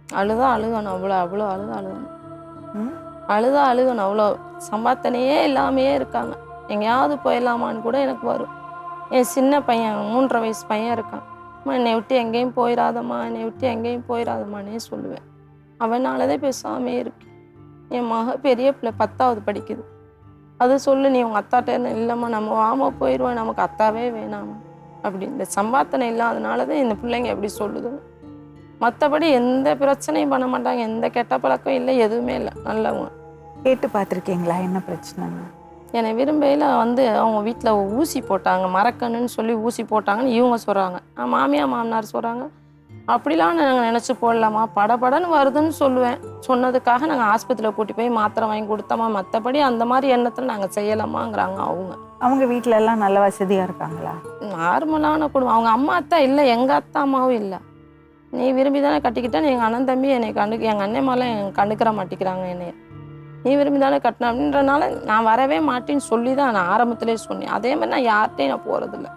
அழுகணும், அவ்வளோ அவ்வளோ அழுகணும். ம். அழுகணும், அவ்வளோ சம்பாத்தனையே இல்லாமையே இருக்காங்க. எங்கேயாவது போயிடலாமான்னு கூட எனக்கு வரும். என் சின்ன பையன் 3.5 வயசு பையன் இருக்கான். அம்மா என்னை விட்டு எங்கேயும் போயிடாதம்மா, என்னை விட்டு எங்கேயும் போயிடாதம்மான்னே சொல்லுவேன். அவனாலதான் பேசாமே இருக்கேன். என் மக பெரிய பிள்ளை 10வது படிக்குது. அது சொல்லு, நீ உங்கள் அத்தாட்ட இல்லைம்மா நம்ம வாமா போயிடுவேன், நமக்கு அத்தாவே வேணாமா அப்படி. இந்த சம்பாத்தனை இல்லாதனால தான் இந்த பிள்ளைங்க எப்படி சொல்லுது. மற்றபடி எந்த பிரச்சனையும் பண்ண மாட்டாங்க, எந்த கெட்ட பழக்கம் இல்லை, எதுவுமே இல்லை, நல்லவங்க. கேட்டு பார்த்துருக்கீங்களா என்ன பிரச்சனைன்னு? என்னை விரும்பையில் அவங்க வீட்டில் ஊசி போட்டாங்க, மரக்கண்ணுன்னு சொல்லி ஊசி போட்டாங்கன்னு இவங்க சொல்கிறாங்க. மாமியார் மாமனார் சொல்கிறாங்க. அப்படிலாம் நாங்கள் நினச்சி போடலாமா, படபடன்னு வருதுன்னு சொல்லுவேன். சொன்னதுக்காக நாங்கள் ஆஸ்பத்திரியில் கூட்டி போய் மாத்திரை வாங்கி கொடுத்தோமா, மற்றபடி அந்த மாதிரி எண்ணத்தில் நாங்கள் செய்யலாமாங்கிறாங்க அவங்க. அவங்க வீட்டில எல்லாம் நல்ல வசதியாக இருக்காங்களா? நார்மலான குடும்பம். அவங்க அம்மா அத்தா இல்லை, எங்கள் அத்தா அம்மாவும் இல்லை. நீ விரும்பி தானே கட்டிக்கிட்டேன்னு எங்கள் அண்ணன் தம்பி என்னை எங்கள் அண்ணன்மாலாம் கண்டுக்கிற மாட்டேங்கிறாங்க என்னைய. நீ விரும்பி தானே கட்டின அப்படின்றனால நான் வரவே மாட்டேன்னு சொல்லி தான் நான் ஆரம்பத்திலே சொன்னேன். அதே மாதிரி நான் யார்கிட்டையும் நான் போகிறதில்ல.